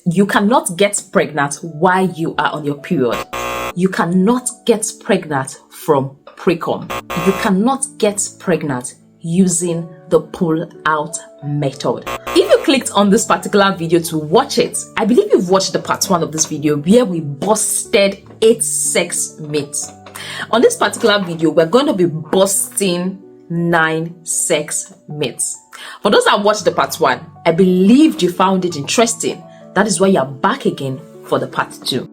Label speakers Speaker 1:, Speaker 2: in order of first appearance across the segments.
Speaker 1: You cannot get pregnant while you are on your period. You cannot get pregnant from pre-cum. You cannot get pregnant using the pull-out method. If you clicked on this particular video to watch it, I believe you've watched the part 1 of this video where we busted 8 sex myths. On this particular video, we're going to be busting 9 sex myths. For those that watched the part 1, I believed you found it interesting. That is why you're back again for the part 2.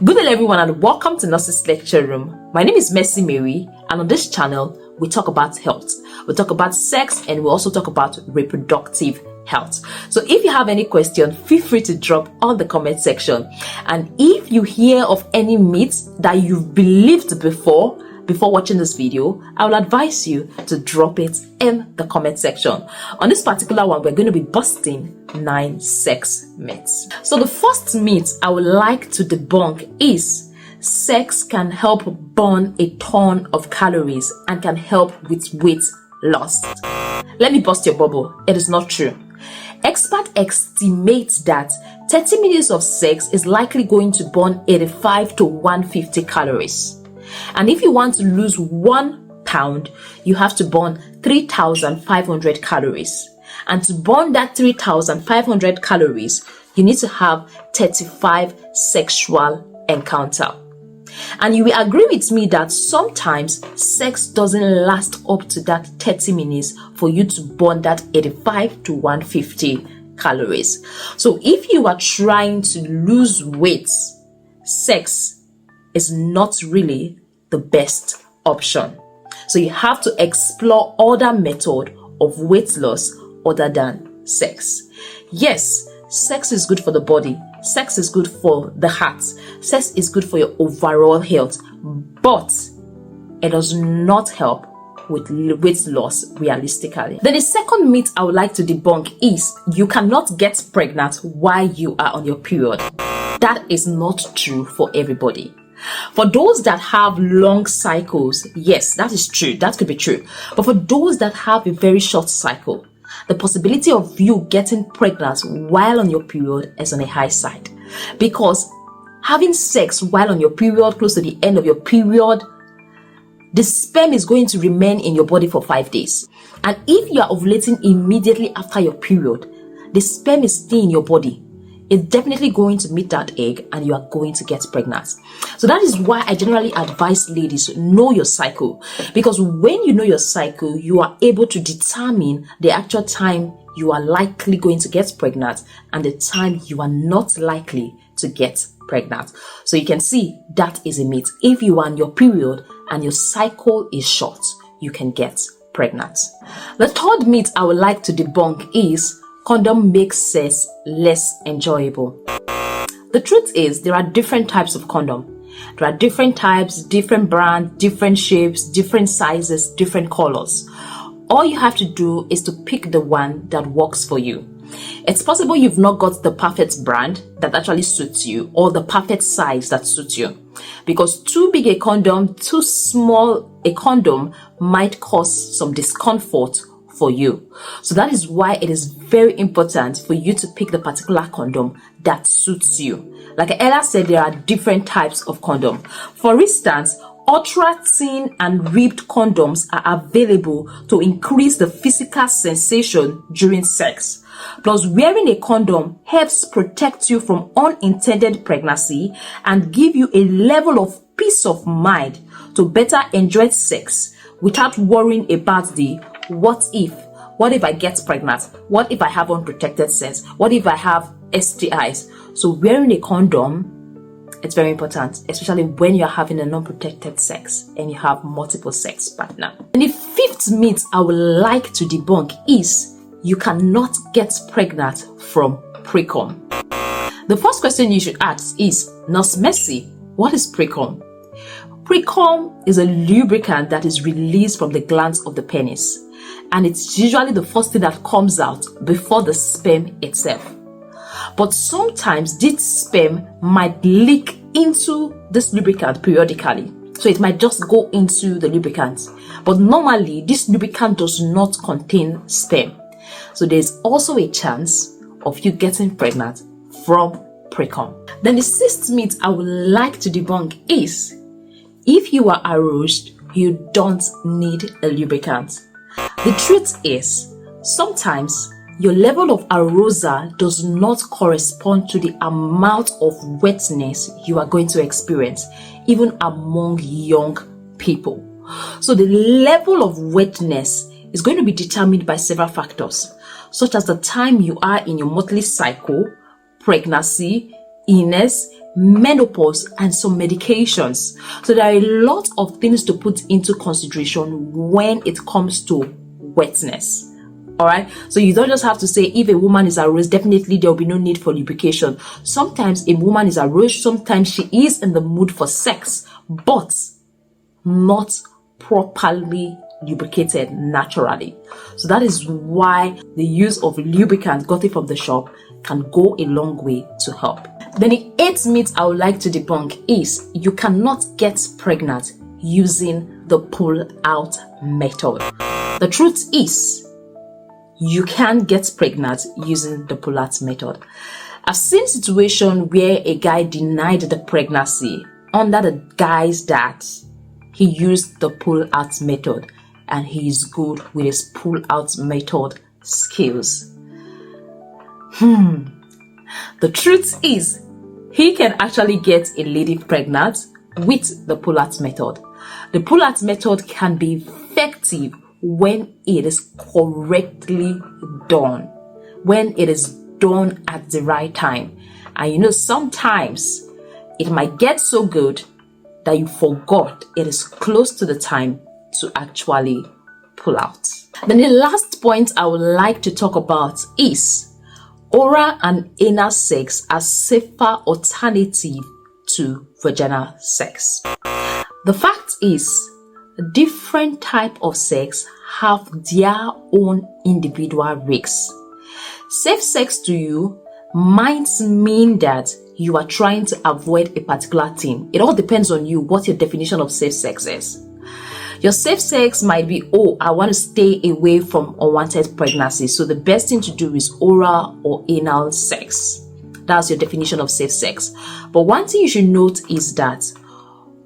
Speaker 1: Good day everyone and welcome to Nurse's Lecture Room. My name is Mercy Mary, and on this channel we talk about health. We talk about sex and we also talk about reproductive health. So if you have any question, feel free to drop on the comment section. And if you hear of any myths that you've believed before watching this video, I will advise you to drop it in the comment section. On this particular one, we're going to be busting 9 sex myths. So the first myth I would like to debunk is sex can help burn a ton of calories and can help with weight loss. Let me bust your bubble. It is not true. Experts estimate that 30 minutes of sex is likely going to burn 85 to 150 calories. And if you want to lose 1 pound, you have to burn 3,500 calories. And to burn that 3,500 calories, you need to have 35 sexual encounter. And you will agree with me that sometimes sex doesn't last up to that 30 minutes for you to burn that 85 to 150 calories. So if you are trying to lose weight, sex is not really the best option. So you have to explore other method of weight loss other than sex. Yes, sex is good for the body. Sex is good for the heart. Sex is good for your overall health, but it does not help with weight loss realistically. Then the second myth I would like to debunk is you cannot get pregnant while you are on your period. That is not true for everybody. For those that have long cycles, yes, that is true. That could be true. But for those that have a very short cycle, the possibility of you getting pregnant while on your period is on a high side. Because having sex while on your period, close to the end of your period, the sperm is going to remain in your body for 5 days. And if you are ovulating immediately after your period, the sperm is still in your body. It's definitely going to meet that egg and you are going to get pregnant. So that is why I generally advise ladies to know your cycle. Because when you know your cycle, you are able to determine the actual time you are likely going to get pregnant and the time you are not likely to get pregnant. So you can see that is a myth. If you are on your period and your cycle is short, you can get pregnant. The third myth I would like to debunk is condom makes sex less enjoyable. The truth is there are different types of condom. There are different types, different brands, different shapes, different sizes, different colors. All you have to do is to pick the one that works for you. It's possible you've not got the perfect brand that actually suits you or the perfect size that suits you. Because too big a condom, too small a condom might cause some discomfort for you. So that is why it is very important for you to pick the particular condom that suits you. Like I earlier said, there are different types of condom. For instance, ultra thin and ribbed condoms are available to increase the physical sensation during sex. Plus, wearing a condom helps protect you from unintended pregnancy and give you a level of peace of mind to better enjoy sex without worrying about the what if I get pregnant? What if I have unprotected sex? What if I have STIs? So wearing a condom, it's very important, especially when you're having a non-protected sex and you have multiple sex partner. And the fifth myth I would like to debunk is you cannot get pregnant from pre-cum. The first question you should ask is, Nurse Mercy, what is pre-cum? Pre-cum is a lubricant that is released from the glands of the penis. And it's usually the first thing that comes out before the sperm itself. But sometimes this sperm might leak into this lubricant periodically. So it might just go into the lubricant. But normally, this lubricant does not contain sperm. So there's also a chance of you getting pregnant from pre-cum. Then the sixth myth I would like to debunk is, if you are aroused, you don't need a lubricant. The truth is, sometimes your level of arousal does not correspond to the amount of wetness you are going to experience, even among young people. So the level of wetness is going to be determined by several factors, such as the time you are in your monthly cycle, pregnancy, illness, menopause, and some medications. So there are a lot of things to put into consideration when it comes to wetness. All right, so you don't just have to say if a woman is aroused, definitely there will be no need for lubrication. Sometimes a woman is aroused, sometimes she is in the mood for sex, but not properly lubricated naturally. So that is why the use of lubricant got it from the shop can go a long way to help. Then the eighth myth I would like to debunk is, you cannot get pregnant using the pull-out method. The truth is, you can get pregnant using the pull-out method. I've seen situations where a guy denied the pregnancy under the guise that he used the pull-out method and he is good with his pull-out method skills. The truth is, he can actually get a lady pregnant with the pull-out method. The pull-out method can be effective when it is correctly done, when it is done at the right time. And you know, sometimes it might get so good that you forgot it is close to the time to actually pull out. Then the last point I would like to talk about is, oral and anal sex as safer alternative to vaginal sex. The fact is, different type of sex have their own individual risks. Safe sex to you might mean that you are trying to avoid a particular thing. It all depends on you what your definition of safe sex is. Your safe sex might be, oh, I want to stay away from unwanted pregnancy, so the best thing to do is oral or anal sex. That's your definition of safe sex. But one thing you should note is that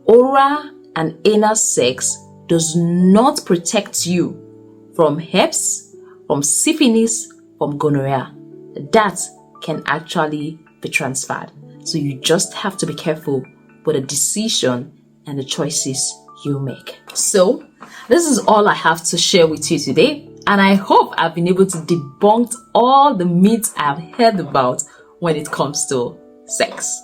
Speaker 1: oral and anal sex does not protect you from herpes, from syphilis, from gonorrhea. That can actually be transferred. So you just have to be careful with the decision and the choices you make. So this is all I have to share with you today, and I hope I've been able to debunk all the myths I've heard about when it comes to sex.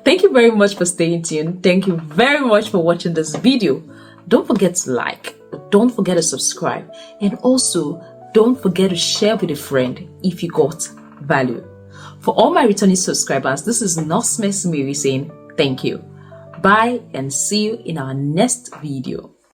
Speaker 1: Thank you very much for staying tuned. Thank you very much for watching this video. Don't forget to like, don't forget to subscribe, and also don't forget to share with a friend if you got value. For all my returning subscribers, this is Nurse Mary saying thank you. Bye and see you in our next video.